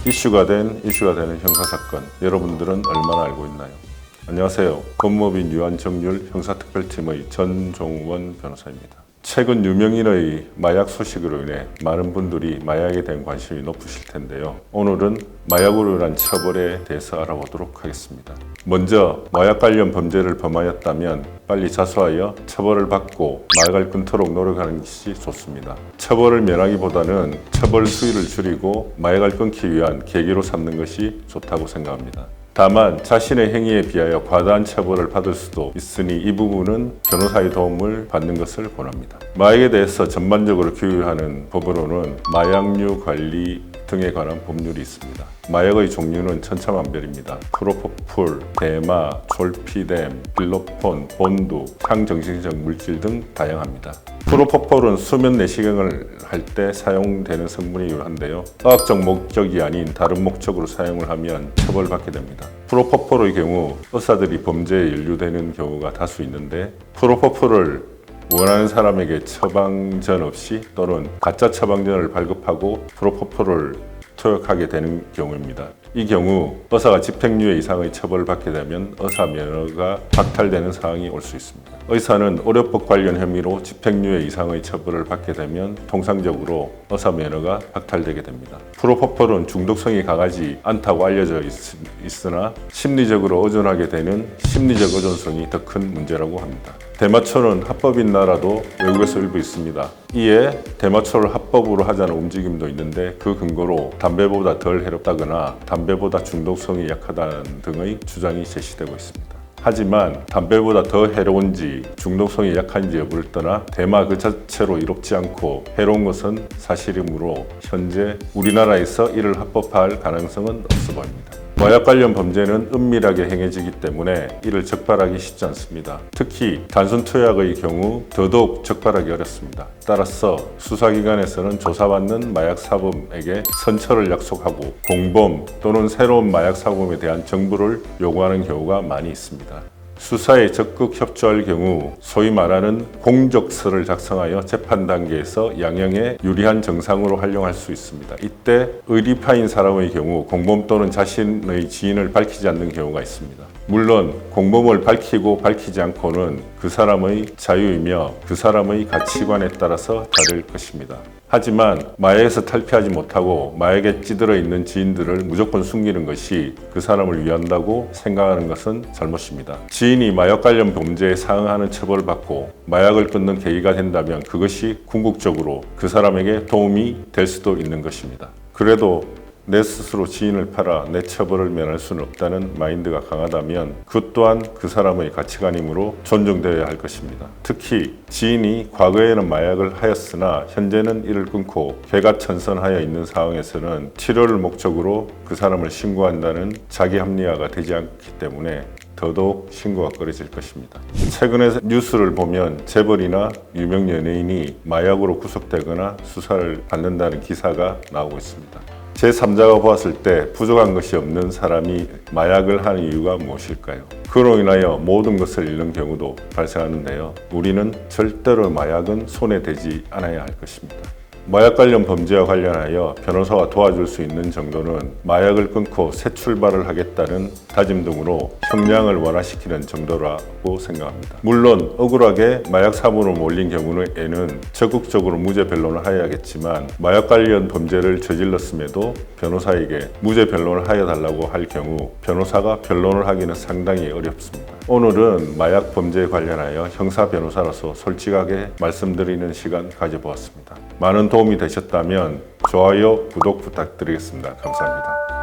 이슈가 되는 형사사건, 여러분들은 얼마나 알고 있나요? 안녕하세요. 법무법인 유한정률 형사특별팀의 전종원 변호사입니다. 최근 유명인의 마약 소식으로 인해 많은 분들이 마약에 대한 관심이 높으실 텐데요. 오늘은 마약으로 인한 처벌에 대해서 알아보도록 하겠습니다. 먼저 마약 관련 범죄를 범하였다면 빨리 자수하여 처벌을 받고 마약을 끊도록 노력하는 것이 좋습니다. 처벌을 면하기보다는 처벌 수위를 줄이고 마약을 끊기 위한 계기로 삼는 것이 좋다고 생각합니다. 다만 자신의 행위에 비하여 과다한 처벌을 받을 수도 있으니 이 부분은 변호사의 도움을 받는 것을 권합니다. 마약에 대해서 전반적으로 규율하는 법으로는 마약류 관리 등에 관한 법률이 있습니다. 마약의 종류는 천차만별입니다. 프로포폴, 대마, 졸피뎀, 빌로폰, 본두, 향정신적 물질 등 다양합니다. 프로포폴은 수면 내시경을 할 때 사용되는 성분이 유효한데요. 과학적 목적이 아닌 다른 목적으로 사용을 하면 처벌받게 됩니다. 프로포폴의 경우 의사들이 범죄에 연루되는 경우가 다수 있는데 프로포폴을 원하는 사람에게 처방전 없이 또는 가짜 처방전을 발급하고 프로포폴을 투약하게 되는 경우입니다. 이 경우 의사가 집행유예 이상의 처벌을 받게 되면 의사 면허가 박탈되는 상황이 올 수 있습니다. 의사는 의료법 관련 혐의로 집행유예 이상의 처벌을 받게 되면 통상적으로 의사 면허가 박탈되게 됩니다. 프로포폴은 중독성이 강하지 않다고 알려져 있으나 심리적으로 의존하게 되는 심리적 의존성이 더 큰 문제라고 합니다. 대마초는 합법인 나라도 외국에서 일부 있습니다. 이에 대마초를 합법으로 하자는 움직임도 있는데 그 근거로 담배보다 덜 해롭다거나 담배보다 중독성이 약하다는 등의 주장이 제시되고 있습니다. 하지만 담배보다 더 해로운지 중독성이 약한지 여부를 떠나 대마 그 자체로 이롭지 않고 해로운 것은 사실이므로 현재 우리나라에서 이를 합법화할 가능성은 없어 보입니다. 마약 관련 범죄는 은밀하게 행해지기 때문에 이를 적발하기 쉽지 않습니다. 특히 단순 투약의 경우 더더욱 적발하기 어렵습니다. 따라서 수사기관에서는 조사받는 마약 사범에게 선처를 약속하고 공범 또는 새로운 마약 사범에 대한 정보를 요구하는 경우가 많이 있습니다. 수사에 적극 협조할 경우 소위 말하는 공적서를 작성하여 재판 단계에서 양형에 유리한 정상으로 활용할 수 있습니다. 이때 의리파인 사람의 경우 공범 또는 자신의 지인을 밝히지 않는 경우가 있습니다. 물론 공범을 밝히고 밝히지 않고는 그 사람의 자유이며 그 사람의 가치관에 따라서 다를 것입니다. 하지만 마약에서 탈피하지 못하고 마약에 찌들어 있는 지인들을 무조건 숨기는 것이 그 사람을 위한다고 생각하는 것은 잘못입니다. 지인이 마약 관련 범죄에 상응하는 처벌을 받고 마약을 끊는 계기가 된다면 그것이 궁극적으로 그 사람에게 도움이 될 수도 있는 것입니다. 그래도 내 스스로 지인을 팔아 내 처벌을 면할 수는 없다는 마인드가 강하다면 그 또한 그 사람의 가치관이므로 존중되어야 할 것입니다. 특히 지인이 과거에는 마약을 하였으나 현재는 이를 끊고 개가천선하여 있는 상황에서는 치료를 목적으로 그 사람을 신고한다는 자기 합리화가 되지 않기 때문에 더더욱 신고가 꺼려질 것입니다. 최근에 뉴스를 보면 재벌이나 유명 연예인이 마약으로 구속되거나 수사를 받는다는 기사가 나오고 있습니다. 제3자가 보았을 때 부족한 것이 없는 사람이 마약을 하는 이유가 무엇일까요? 그로 인하여 모든 것을 잃는 경우도 발생하는데요. 우리는 절대로 마약은 손에 대지 않아야 할 것입니다. 마약 관련 범죄와 관련하여 변호사가 도와줄 수 있는 정도는 마약을 끊고 새 출발을 하겠다는 다짐 등으로 형량을 완화시키는 정도라고 생각합니다. 물론 억울하게 마약 사범으로 몰린 경우에는 적극적으로 무죄 변론을 하여야겠지만 마약 관련 범죄를 저질렀음에도 변호사에게 무죄 변론을 하여 달라고 할 경우 변호사가 변론을 하기는 상당히 어렵습니다. 오늘은 마약 범죄에 관련하여 형사 변호사로서 솔직하게 말씀드리는 시간 가져보았습니다. 많은 도움이 되셨다면 좋아요, 구독 부탁드리겠습니다. 감사합니다.